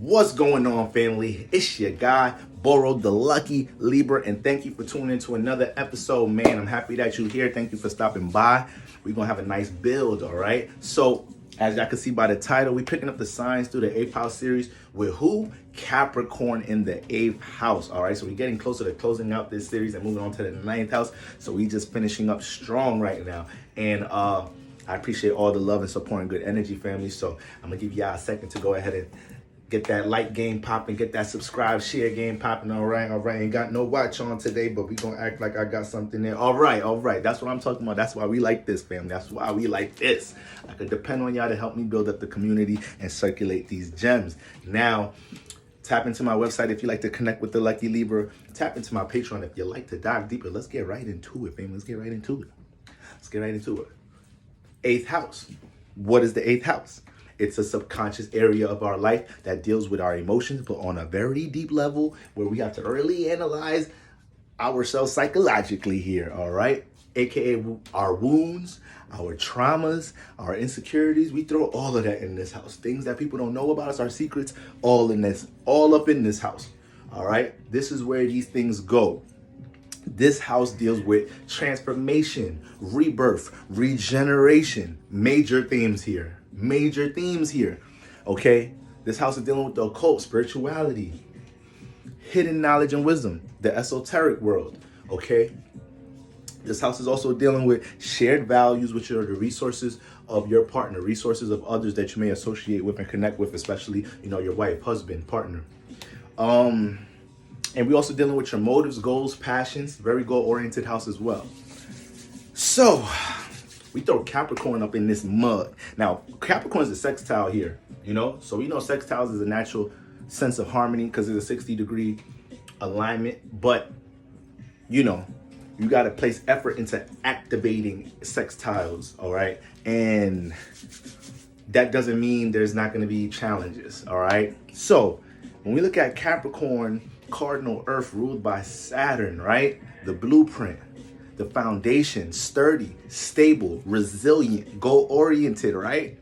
What's going on, family? It's your guy, Borrow the Lucky Libra, and thank you for tuning in to another episode, man. I'm happy that you're here. Thank you for stopping by. We're going to have a nice build, all right? So, as y'all can see by the title, we're picking up the signs through the 8th house series with who? Capricorn in the 8th house, all right? So, we're getting closer to closing out this series and moving on to the 9th house. So, we just finishing up strong right now. And, I appreciate all the love and support and good energy, family. So, I'm going to give y'all a second to go ahead and get that like game popping, get that subscribe, share game popping. All right. Ain't got no watch on today, but we gonna act like I got something there. All right. That's what I'm talking about. That's why we like this, fam. That's why we like this. I could depend on y'all to help me build up the community and circulate these gems. Now, tap into my website if you like to connect with the Lucky Libra. Tap into my Patreon if you like to dive deeper. Let's get right into it, fam. Let's get right into it. 8th house. What is the 8th house? It's a subconscious area of our life that deals with our emotions, but on a very deep level where we have to really analyze ourselves psychologically here, all right? AKA our wounds, our traumas, our insecurities. We throw all of that in this house. Things that people don't know about us, our secrets, all up in this house, all right? This is where these things go. This house deals with transformation, rebirth, regeneration, major themes here, okay? This house is dealing with the occult, spirituality, hidden knowledge and wisdom, the esoteric world, okay? This house is also dealing with shared values, which are the resources of your partner, resources of others that you may associate with and connect with, especially, your wife, husband, partner. And we also dealing with your motives, goals, passions, very goal-oriented house as well. So, we throw Capricorn up in this mud. Now, Capricorn is a sextile here, So we know sextiles is a natural sense of harmony because it's a 60-degree alignment. But, you got to place effort into activating sextiles, all right? And that doesn't mean there's not going to be challenges, all right? So, when we look at Capricorn, cardinal earth ruled by Saturn, right? The blueprint, the foundation, sturdy, stable, resilient, goal-oriented, right?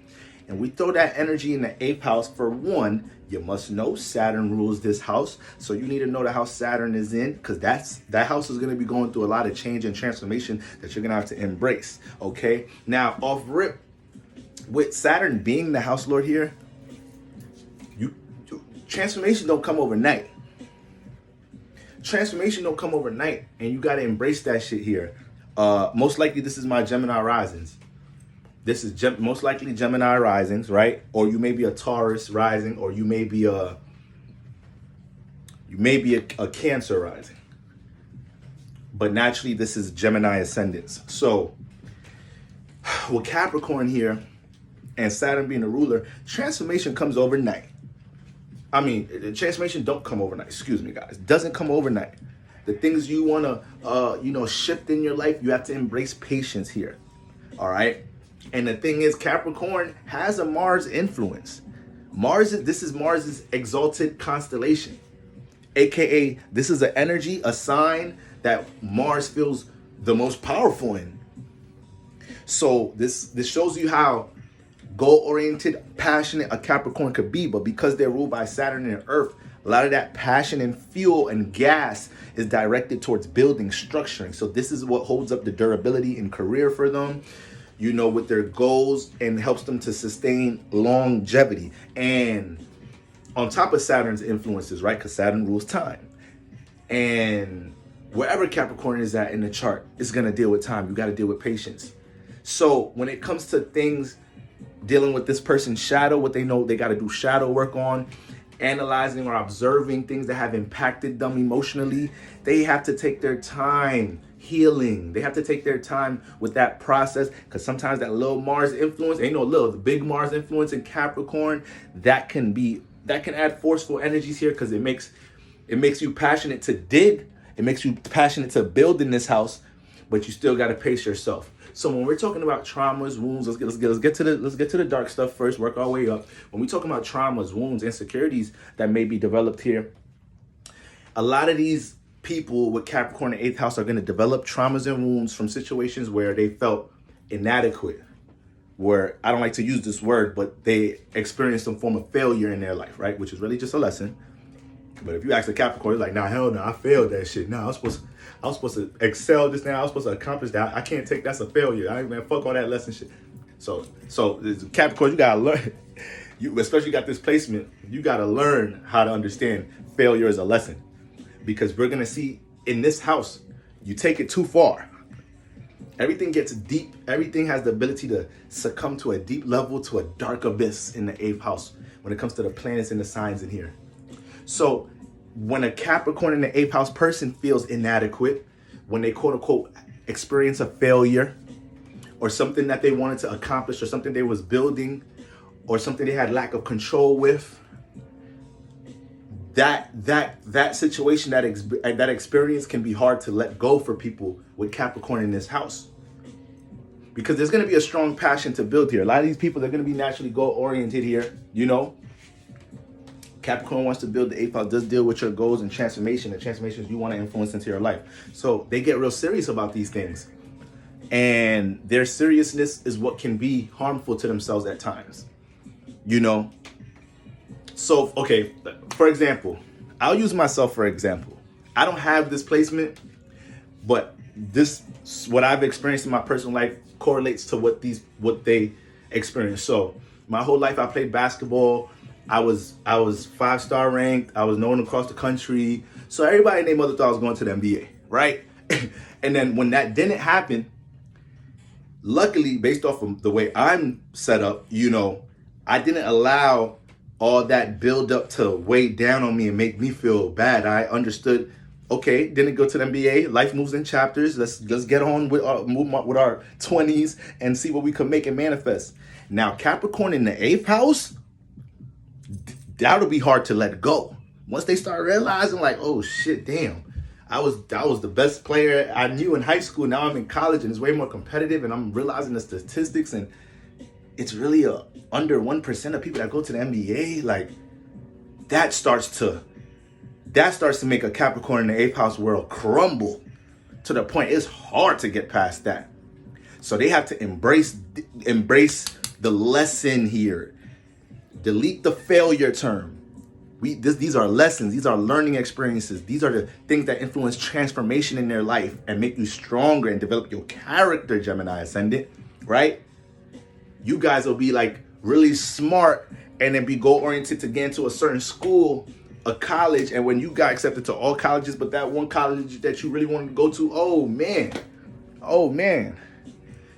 And we throw that energy in the 8th house. For one, you must know Saturn rules this house. So you need to know the house Saturn is in, because that house is going to be going through a lot of change and transformation that you're going to have to embrace, okay? Now, off rip, with Saturn being the house lord here, transformation don't come overnight. Transformation don't come overnight, and you got to embrace that shit here. Most likely, this is my Gemini risings. This is most likely Gemini risings, right? Or you may be a Taurus rising, or you may be a Cancer rising. But naturally, this is Gemini ascendants. So, with Capricorn here and Saturn being the ruler, transformation comes overnight. Transformation don't come overnight. Excuse me, guys. Doesn't come overnight. The things you want to, shift in your life, you have to embrace patience here. All right. And the thing is, Capricorn has a Mars influence. This is Mars's exalted constellation. AKA, this is an energy, a sign that Mars feels the most powerful in. So this shows you how goal-oriented, passionate a Capricorn could be, but because they're ruled by Saturn and Earth, a lot of that passion and fuel and gas is directed towards building, structuring. So this is what holds up the durability in career for them, with their goals, and helps them to sustain longevity. And on top of Saturn's influences, right? Because Saturn rules time. And wherever Capricorn is at in the chart, it's going to deal with time. You got to deal with patience. So when it comes to things dealing with this person's shadow, what they know they got to do shadow work on, analyzing or observing things that have impacted them emotionally, they have to take their time healing. They have to take their time with that process, because sometimes that little Mars influence, the big Mars influence in Capricorn, that can add forceful energies here, because it makes you passionate to dig, it makes you passionate to build in this house, but you still got to pace yourself. So when we're talking about traumas, wounds, let's get to the dark stuff first, work our way up. When we talk about traumas, wounds, insecurities that may be developed here, a lot of these people with Capricorn and 8th house are going to develop traumas and wounds from situations where they felt inadequate, where I don't like to use this word, but they experience some form of failure in their life, right? Which is really just a lesson. But if you ask a Capricorn, it's like, nah, hell no, I failed that shit. Nah, I was supposed to excel this now. I was supposed to accomplish that. I can't take that's a failure. I ain't man, fuck all that lesson shit. So Capricorn, you gotta learn. You especially got this placement. You gotta learn how to understand failure as a lesson, because we're gonna see in this house, you take it too far. Everything gets deep. Everything has the ability to succumb to a deep level, to a dark abyss in the 8th house when it comes to the planets and the signs in here. So when a Capricorn in the 8th house person feels inadequate, when they quote unquote experience a failure or something that they wanted to accomplish or something they was building or something they had lack of control with, that situation, that experience can be hard to let go for people with Capricorn in this house. Because there's going to be a strong passion to build here. A lot of these people, they're going to be naturally goal-oriented here, you know. Capricorn wants to build. The 8th house does deal with your goals and transformation, the transformations you want to influence into your life. So they get real serious about these things. And their seriousness is what can be harmful to themselves at times, you know. So, okay, for example, I'll use myself for example. I don't have this placement, but this, what I've experienced in my personal life correlates to what they experience. So my whole life I played basketball. I was 5-star ranked. I was known across the country. So everybody and their mother thought I was going to the NBA, right? And then when that didn't happen, luckily, based off of the way I'm set up, you know, I didn't allow all that build up to weigh down on me and make me feel bad. I understood, okay, didn't go to the NBA. Life moves in chapters. Let's get on with our 20s and see what we can make and manifest. Now, Capricorn in the 8th house, that'll be hard to let go. Once they start realizing, like, oh shit, damn, I was the best player I knew in high school. Now I'm in college and it's way more competitive, and I'm realizing the statistics, and it's really under 1% of people that go to the NBA. Like, that starts to make a Capricorn in the 8th house world crumble to the point it's hard to get past that. So they have to embrace the lesson here. Delete the failure term. These are lessons. These are learning experiences. These are the things that influence transformation in their life and make you stronger and develop your character, Gemini Ascendant, right? You guys will be like really smart and then be goal-oriented to get into a certain school, a college, and when you got accepted to all colleges, but that one college that you really wanted to go to, oh man.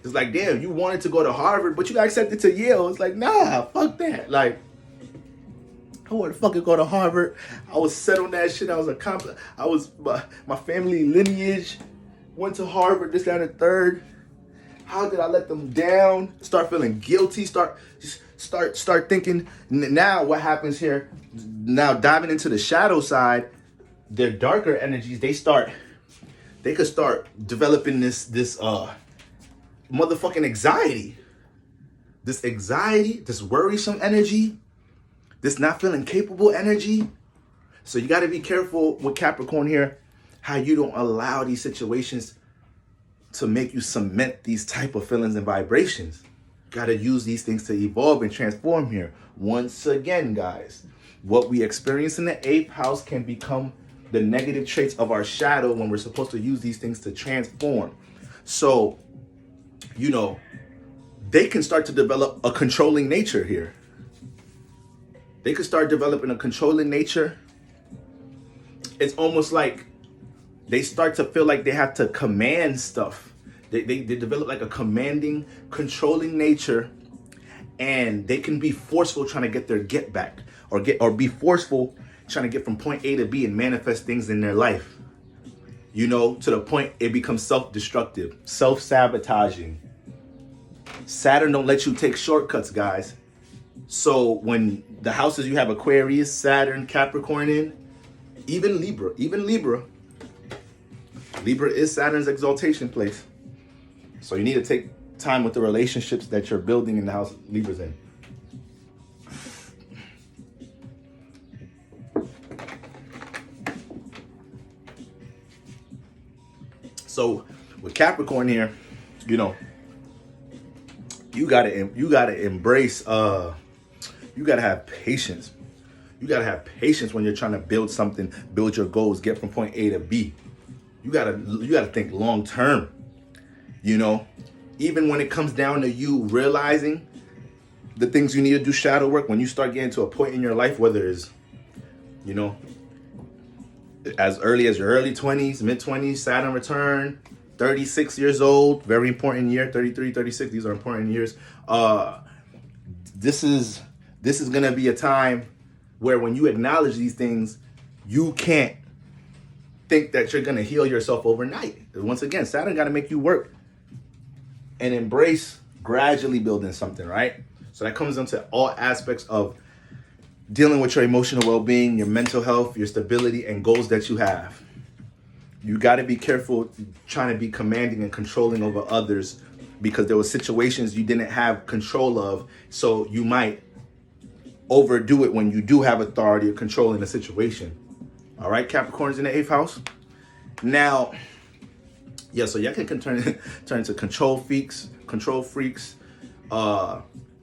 It's like, damn, you wanted to go to Harvard, but you got accepted to Yale. It's like, nah, fuck that. Like, I want to fucking go to Harvard. I was set on that shit. My family lineage went to Harvard, this, that, and the third. How did I let them down? Start feeling guilty. Start thinking. Now what happens here? Now diving into the shadow side, their darker energies. They could start developing this motherfucking anxiety. This worrisome energy. This not feeling capable energy. So you got to be careful with Capricorn here, how you don't allow these situations to make you cement these type of feelings and vibrations. Got to use these things to evolve and transform here. Once again, guys, what we experience in the 8th house can become the negative traits of our shadow when we're supposed to use these things to transform. So, you know, they can start to develop a controlling nature here. They could start developing a controlling nature. It's almost like they start to feel like they have to command stuff. They develop like a commanding, controlling nature, and they can be forceful trying to get their get back, or be forceful trying to get from point A to B and manifest things in their life. You know, to the point it becomes self-destructive, self-sabotaging. Saturn don't let you take shortcuts, guys. So when the houses you have Aquarius, Saturn, Capricorn in, even Libra is Saturn's exaltation place. So you need to take time with the relationships that you're building in the house Libra's in. So with Capricorn here, you know, you gotta embrace, you gotta have patience. You gotta have patience when you're trying to build something, build your goals, get from point A to B. You gotta think long term. You know, even when it comes down to you realizing the things you need to do shadow work, when you start getting to a point in your life, whether it's, you know, as early as your early 20s, mid 20s, Saturn return, 36 years old, very important year, 33, 36, these are important years. This is gonna be a time where when you acknowledge these things, you can't think that you're gonna heal yourself overnight. Once again, Saturn gotta make you work and embrace gradually building something, right? So that comes into all aspects of dealing with your emotional well-being, your mental health, your stability, and goals that you have. You got to be careful trying to be commanding and controlling over others, because there were situations you didn't have control of, so you might overdo it when you do have authority or control in a situation. All right, Capricorns in the 8th house. Now, yeah, so y'all can turn into control freaks.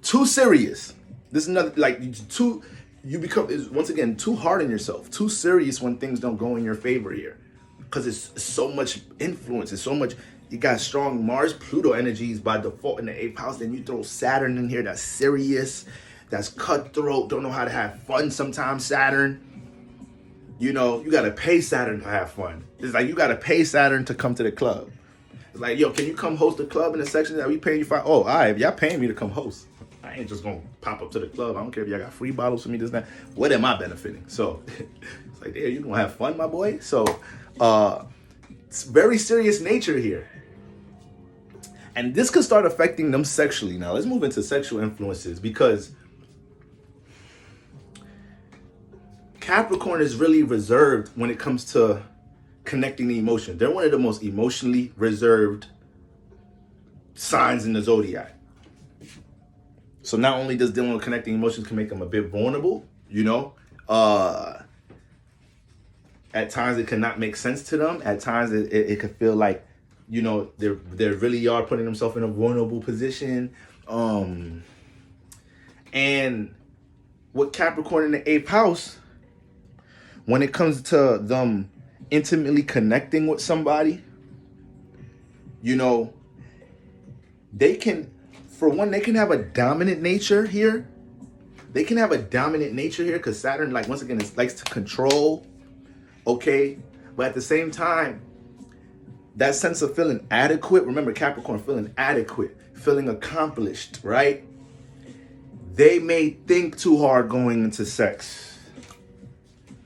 Too serious. This is another, like, you become, once again, too hard on yourself. Too serious when things don't go in your favor here. Because it's so much influence. It's so much, you got strong Mars, Pluto energies by default in the 8th house. Then you throw Saturn in here, that's serious, that's cutthroat, don't know how to have fun sometimes, Saturn. You know, you got to pay Saturn to have fun. It's like you got to pay Saturn to come to the club. It's like, yo, can you come host a club in the section that we paying you for? Oh, all right, if y'all paying me to come host, I ain't just going to pop up to the club. I don't care if y'all got free bottles for me, this, that. What am I benefiting? So it's like, yeah, you going to have fun, my boy? So it's very serious nature here. And this could start affecting them sexually. Now, let's move into sexual influences, because Capricorn is really reserved when it comes to connecting the emotion. They're one of the most emotionally reserved signs in the zodiac. So not only does dealing with connecting emotions can make them a bit vulnerable, you know, at times it cannot make sense to them. At times it could feel like, you know, they really are putting themselves in a vulnerable position. And with Capricorn in the 8th house, when it comes to them intimately connecting with somebody, you know, they can, for one, they can have a dominant nature here. They can have a dominant nature here because Saturn, like, once again, likes to control, okay? But at the same time, that sense of feeling adequate, remember Capricorn, feeling adequate, feeling accomplished, right? They may think too hard going into sex.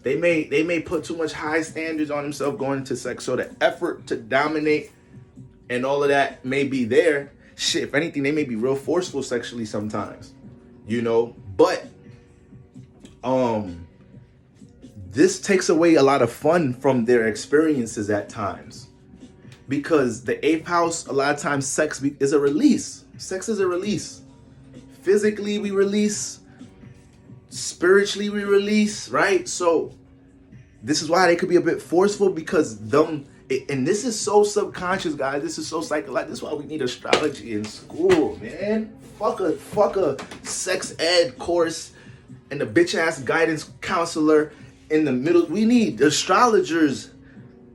They may put too much high standards on themselves going into sex. So the effort to dominate and all of that may be there. Shit, if anything, they may be real forceful sexually sometimes, you know. But this takes away a lot of fun from their experiences at times, because the 8th house, a lot of times, sex is a release. Sex is a release. Physically, we release. Spiritually, we release, right? So this is why they could be a bit forceful, because and this is so subconscious, guys. This is so psychological. This is why we need astrology in school, man. Fuck a sex ed course and the bitch ass guidance counselor in the middle. We need astrologers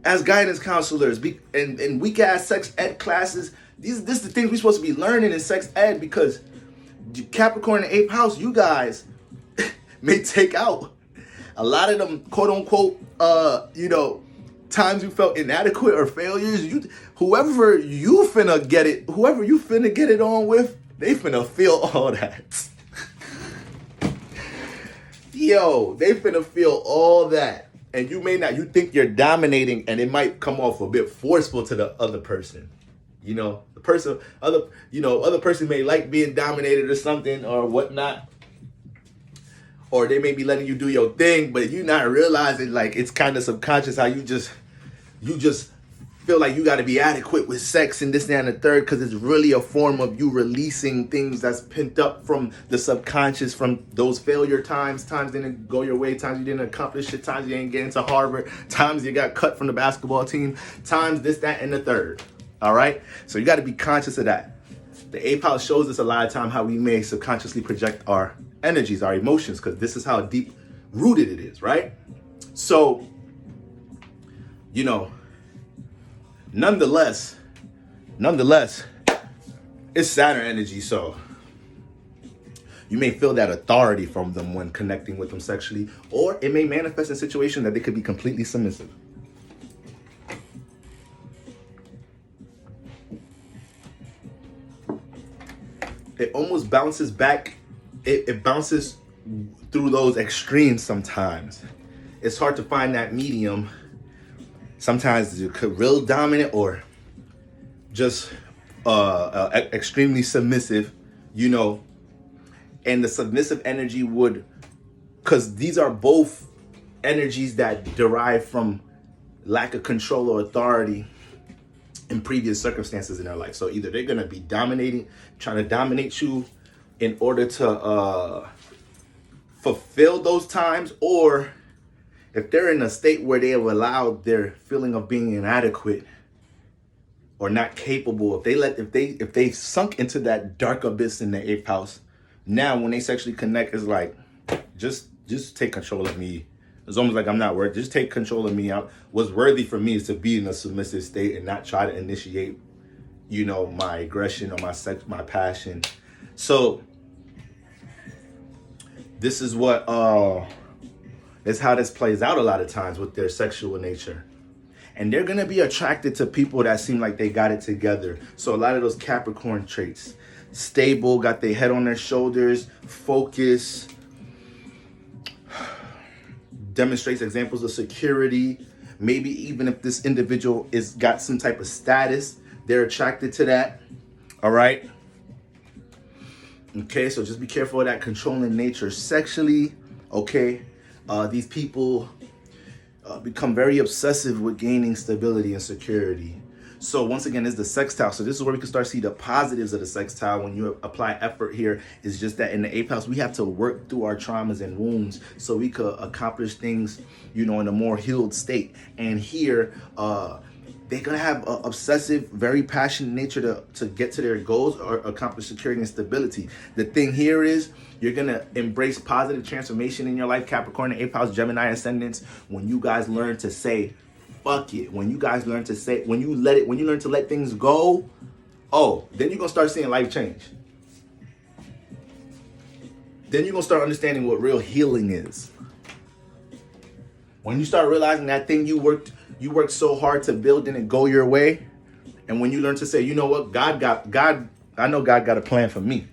as guidance counselors and weak ass sex ed classes. This is the things we're supposed to be learning in sex ed, because Capricorn in the 8th house, you guys may take out a lot of them quote unquote you know, times you felt inadequate or failures. Whoever you finna get it on with, they finna feel all that. Yo, they finna feel all that. And you may not, you think you're dominating, and it might come off a bit forceful to the other person. You know, other person may like being dominated or something or whatnot. Or they may be letting you do your thing, but you not realizing, like, it's kind of subconscious how you just feel like you got to be adequate with sex and this, that, and the third, because it's really a form of you releasing things that's pent up from the subconscious, from those failure times didn't go your way, times you didn't accomplish it, times you didn't get into Harvard, times you got cut from the basketball team, times this, that, and the third. All right? So you got to be conscious of that. The 8th house shows us a lot of time how we may subconsciously project our energies, our emotions, because this is how deep rooted it is, right? So, you know, nonetheless, it's Saturn energy, so you may feel that authority from them when connecting with them sexually, or it may manifest in a situation that they could be completely submissive. It almost bounces back. It bounces through those extremes sometimes. It's hard to find that medium. Sometimes it's real dominant or just extremely submissive, you know. And the submissive energy would, because these are both energies that derive from lack of control or authority in previous circumstances in their life. So either they're going to be trying to dominate you in order to fulfill those times, or if they're in a state where they have allowed their feeling of being inadequate or not capable, if they sunk into that dark abyss in the 8th house, now when they sexually connect, it's like, just take control of me. It's almost like I'm not worthy. Just take control of me. What's worthy for me is to be in a submissive state and not try to initiate, you know, my aggression or my passion. So this is what is how this plays out a lot of times with their sexual nature. And they're gonna be attracted to people that seem like they got it together. So a lot of those Capricorn traits: stable, got their head on their shoulders, focus, demonstrates examples of security. Maybe even if this individual is got some type of status, they're attracted to that. All right. Okay, so just be careful of that controlling nature sexually. Okay, these people become very obsessive with gaining stability and security. So once again, this is the sextile. So this is where we can start to see the positives of the sextile. When you apply effort here, is just that in the 8th house, we have to work through our traumas and wounds so we could accomplish things, you know, in a more healed state. And here, they're going to have an obsessive, very passionate nature to get to their goals or accomplish security and stability. The thing here is you're going to embrace positive transformation in your life, Capricorn and 8th house, Gemini ascendants, when you guys learn to say, fuck it. When you guys learn to say, when you learn to let things go, then you're going to start seeing life change. Then you're going to start understanding what real healing is. When you start realizing that thing you worked so hard to build didn't go your way, and when you learn to say, you know what, I know God got a plan for me.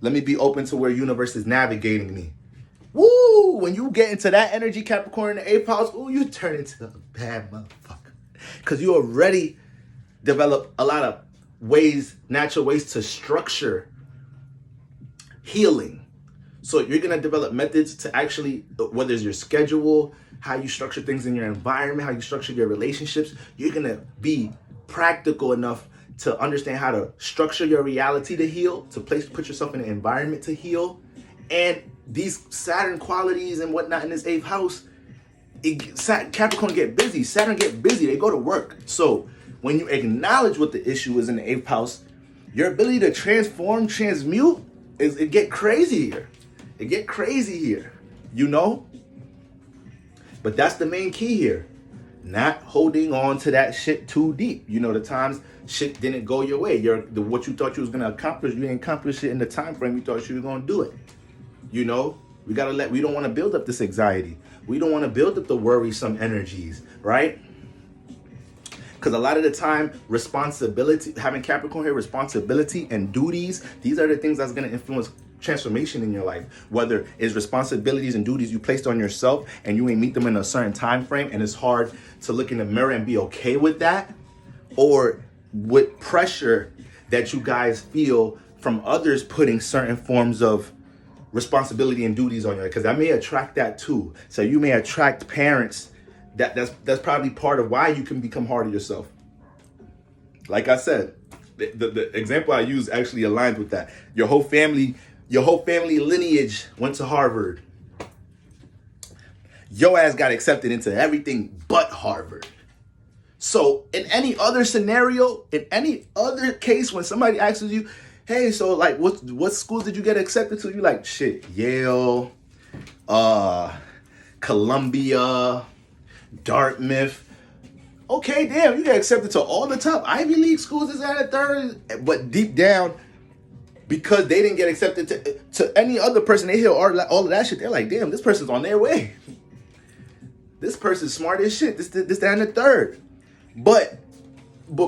Let me be open to where universe is navigating me. Woo! When you get into that energy, Capricorn in the 8th house, you turn into a bad motherfucker. Because you already develop a lot of natural ways to structure healing. So you're going to develop methods to actually, whether it's your schedule, how you structure things in your environment, how you structure your relationships, you're going to be practical enough to understand how to structure your reality to heal, to put yourself in an environment to heal. And these Saturn qualities and whatnot in this 8th house, Capricorn get busy, Saturn get busy, they go to work. So when you acknowledge what the issue is in the 8th house, your ability to transform, transmute, it get crazy here. It get crazy here, you know? But that's the main key here. Not holding on to that shit too deep. You know, the times shit didn't go your way. What you thought you was going to accomplish, you didn't accomplish it in the time frame you thought you were going to do it. You know, we don't want to build up this anxiety. We don't want to build up the worrisome energies, right? Because a lot of the time, responsibility, having Capricorn here, responsibility and duties, these are the things that's going to influence transformation in your life. Whether it's responsibilities and duties you placed on yourself and you ain't meet them in a certain time frame, and it's hard to look in the mirror and be okay with that, or with pressure that you guys feel from others putting certain forms of responsibility and duties on you, because I may attract that too. So you may attract parents that's probably part of why you can become hard on yourself. Like I said, the example I use actually aligns with that. Your whole family lineage went to Harvard. Your ass got accepted into everything but Harvard. So in any other scenario, in any other case, when somebody asks you, hey, so like what schools did you get accepted to? You like, shit, Yale, Columbia, Dartmouth. Okay, damn, you get accepted to all the top Ivy League schools is at a third. But deep down, because they didn't get accepted to any other person, they hear all of that shit. They're like, damn, this person's on their way. This person's smart as shit. This, that, and the third. But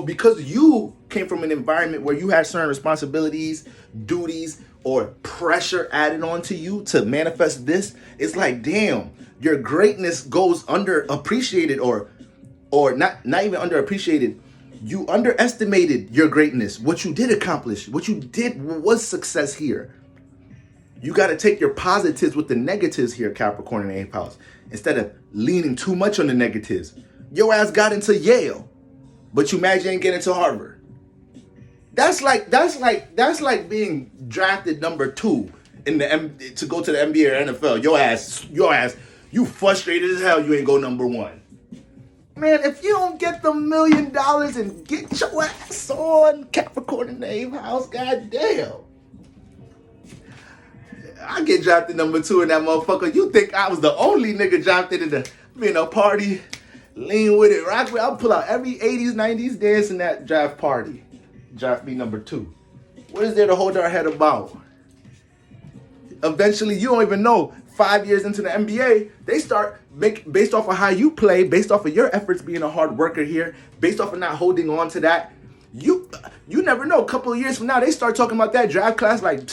because you came from an environment where you had certain responsibilities, duties, or pressure added onto you to manifest this, it's like, damn, your greatness goes underappreciated or not even underappreciated. You underestimated your greatness. What you did accomplish, what you did was success here. You got to take your positives with the negatives here, Capricorn and 8th house, instead of leaning too much on the negatives. Your ass got into Yale, but you mad you ain't get into Harvard. That's like being drafted number 2 in the to go to the NBA or NFL. Your ass, you frustrated as hell. You ain't go number 1. Man, if you don't get the $1 million and get your ass on, Capricorn in the 8th house, goddamn. I get drafted number 2 in that motherfucker. You think I was the only nigga drafted in the party? Lean with it, rock with it. I'll pull out every 80s, 90s dance in that draft party. Draft me number 2. What is there to hold our head about? Eventually, you don't even know. 5 years into the NBA, they start based off of how you play, based off of your efforts being a hard worker here, based off of not holding on to that. You never know. A couple of years from now, they start talking about that draft class like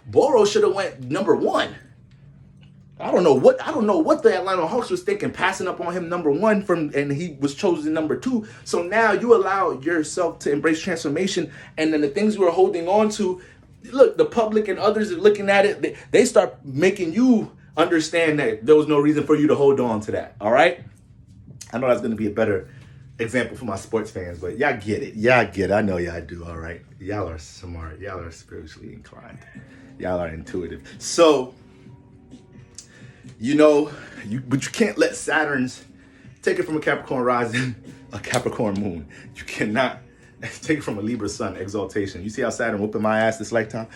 Boro should have went number 1. I don't know what the Atlanta Hawks was thinking, passing up on him number 1 and he was chosen number 2. So now you allow yourself to embrace transformation, and then the things you were holding on to, look, the public and others are looking at it. They start making you understand that there was no reason for you to hold on to that. All right. I know that's going to be a better example for my sports fans, but y'all get it. Y'all get it. I know y'all do. All right. Y'all are smart. Y'all are spiritually inclined. Y'all are intuitive. So, but you can't let Saturn's, take it from a Capricorn rising, a Capricorn moon. You cannot take it from a Libra sun, exaltation. You see how Saturn whooping my ass this lifetime?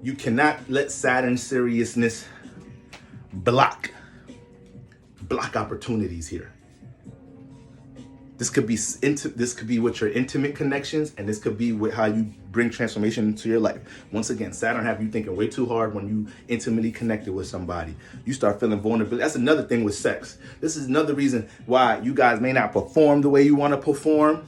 You cannot let Saturn's seriousness block opportunities here. This could be with your intimate connections, and this could be with how you bring transformation into your life. Once again, Saturn have you thinking way too hard when you intimately connected with somebody. You start feeling vulnerable. That's another thing with sex. This is another reason why you guys may not perform the way you want to perform,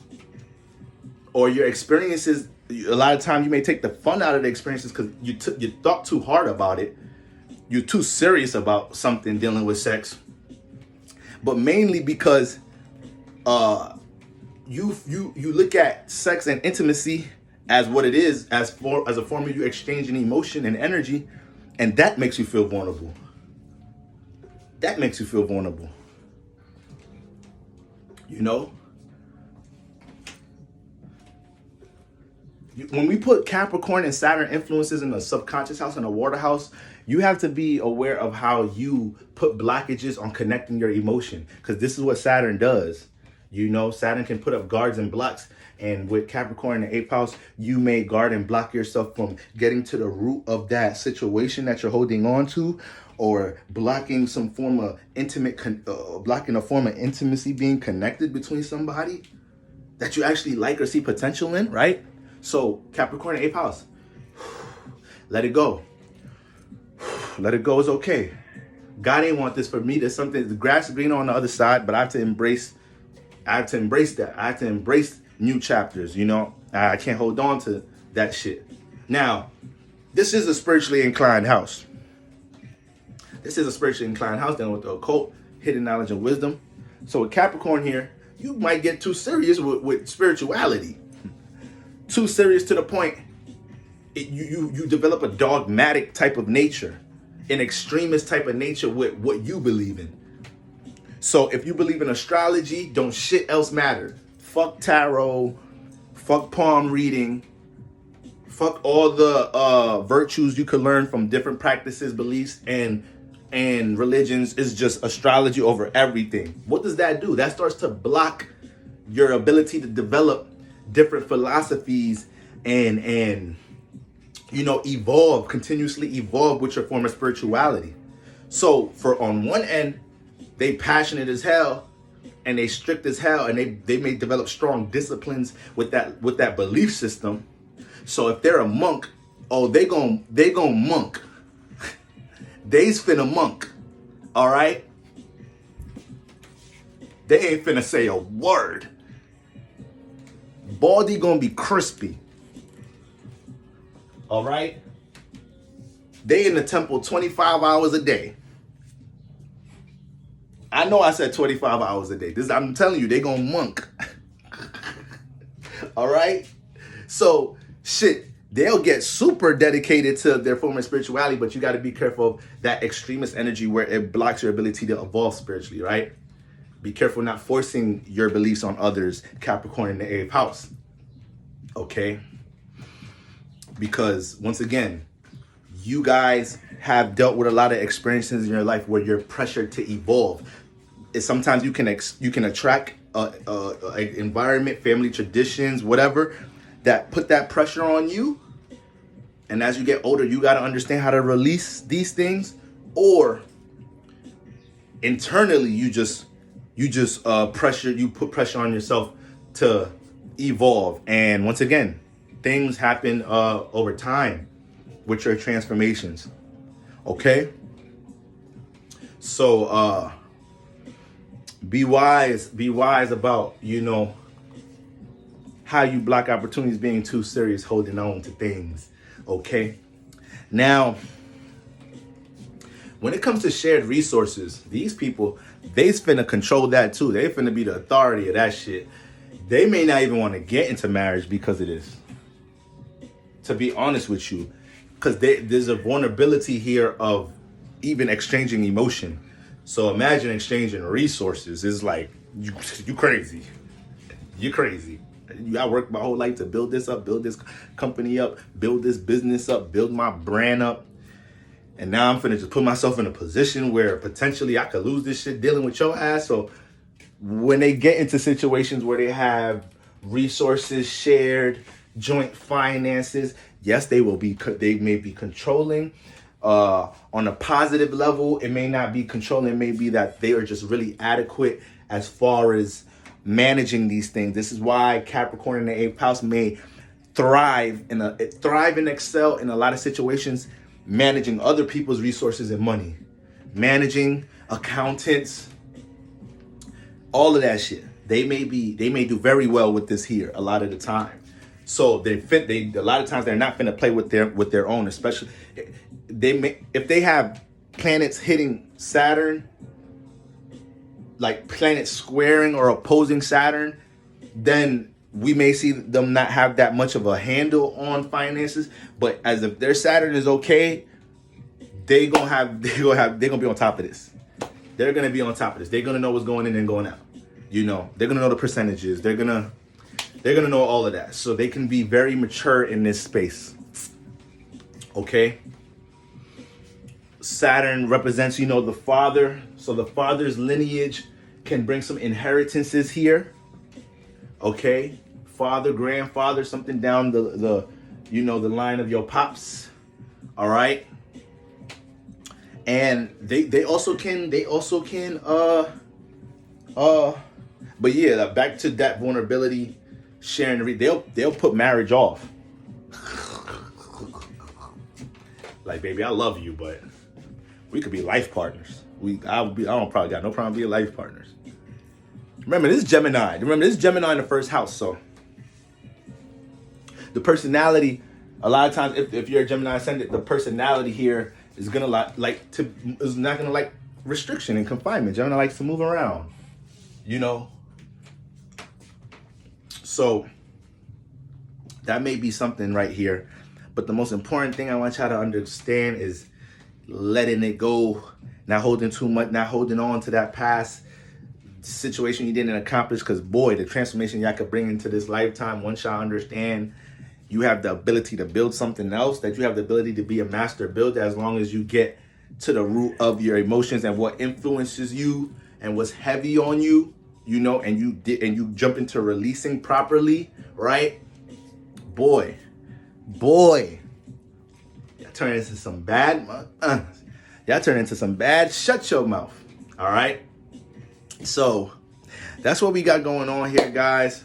or your experiences. A lot of times you may take the fun out of the experiences because you thought too hard about it. You're too serious about something dealing with sex, but mainly because you look at sex and intimacy as what it is, as a form of you exchanging emotion and energy, and that makes you feel vulnerable. That makes you feel vulnerable. When we put Capricorn and Saturn influences in the subconscious house and the water house, you have to be aware of how you put blockages on connecting your emotion, because this is what Saturn does. Saturn can put up guards and blocks, and with Capricorn in the 8th house, you may guard and block yourself from getting to the root of that situation that you're holding on to, or blocking some form of blocking a form of intimacy being connected between somebody that you actually like or see potential in, right? So Capricorn in 8th house, let it go. Let it go is okay. God ain't want this for me. There's something, the grass is green on the other side, but I have to embrace that. I have to embrace new chapters, I can't hold on to that shit. Now, this is a spiritually inclined house. Dealing with the occult, hidden knowledge, and wisdom. So with Capricorn here, you might get too serious with spirituality. Too serious to the point you develop a dogmatic type of nature, an extremist type of nature with what you believe in. So if you believe in astrology, don't shit else matter. Fuck tarot, fuck palm reading, fuck all the virtues you could learn from different practices, beliefs, and religions. Is just astrology over everything. What does that do? That starts to block your ability to develop different philosophies and continuously evolve with your form of spirituality. So for on one end, they passionate as hell and they strict as hell, and they may develop strong disciplines with that belief system. So if they're a monk, oh, they gon' monk. They's finna monk. All right? They ain't finna say a word. Baldy gonna be crispy. All right? They in the temple 25 hours a day. I know I said 25 hours a day. I'm telling you, they gonna monk. All right? So, shit, they'll get super dedicated to their form of spirituality, but you got to be careful of that extremist energy where it blocks your ability to evolve spiritually, right? Be careful not forcing your beliefs on others, Capricorn in the 8th house. Okay? Because, once again, you guys have dealt with a lot of experiences in your life where you're pressured to evolve. Sometimes you can attract an environment, family traditions, whatever, that put that pressure on you. And as you get older, you got to understand how to release these things, or internally you put pressure on yourself to evolve. And once again, things happen over time with your transformations. Okay? So be wise about, how you block opportunities, being too serious, holding on to things. Okay? Now, when it comes to shared resources, these people, they finna control that too. They finna be the authority of that shit. They may not even want to get into marriage because of this. To be honest with you. Because there's a vulnerability here of even exchanging emotion. So imagine exchanging resources. It's like, you crazy. You crazy. I worked my whole life to build this up, build this company up, build this business up, build my brand up. And now I'm finna just put myself in a position where potentially I could lose this shit dealing with your ass. So when they get into situations where they have resources shared, joint finances, yes, they may be controlling. On a positive level, it may not be controlling. It may be that they are just really adequate as far as managing these things. This is why Capricorn in the 8th house may thrive and excel in a lot of situations, managing other people's resources and money, managing accountants, all of that shit. They may do very well with this here a lot of the time. So a lot of times they're not finna play with their own, especially if they have planets hitting Saturn, like planets squaring or opposing Saturn, then we may see them not have that much of a handle on finances. But as if their Saturn is okay, they're gonna be on top of this. They're gonna be on top of this. They're gonna know what's going in and going out. They're gonna know the percentages. They're gonna know all of that. So they can be very mature in this space. Okay? Saturn represents, the father. So the father's lineage can bring some inheritances here. Okay? Father, grandfather, something down the line of your pops. All right? And they also can but yeah, back to that vulnerability, sharing, they'll put marriage off. Like, baby, I love you, but we could be life partners. I don't probably got no problem being life partners. Remember, this is Gemini. Remember, this is Gemini in the 1st house. So the a lot of times, if you're a Gemini ascendant, the personality here is gonna is not gonna like restriction and confinement. Gemini likes to move around, you know. So that may be something right here. But the most important thing I want y'all to understand is letting it go, not holding too much, not holding on to that past situation you didn't accomplish. Because boy, the transformation y'all could bring into this lifetime, once y'all understand you have the ability to build something else, that you have the ability to be a master builder, as long as you get to the root of your emotions and what influences you and what's heavy on you, you know, and you jump into releasing properly, right? Boy, y'all turn into some bad, y'all turn into some bad. Shut your mouth. All right. So that's what we got going on here, guys.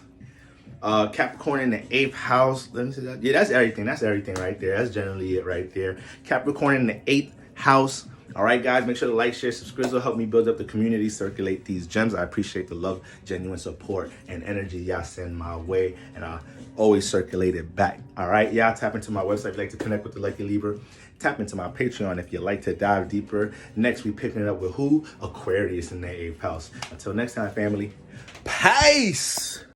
Capricorn in the 8th house. Let me see that. Yeah, that's everything. That's everything right there. That's generally it right there. Capricorn in the 8th house. All right, guys, make sure to like, share, subscribe. Help me build up the community, circulate these gems. I appreciate the love, genuine support, and energy y'all send my way, and I always circulate it back. All right, y'all tap into my website if you'd like to connect with the Lucky Libra. Tap into my Patreon if you'd like to dive deeper. Next, we picking it up with who? Aquarius in the 8th house. Until next time, family. Peace.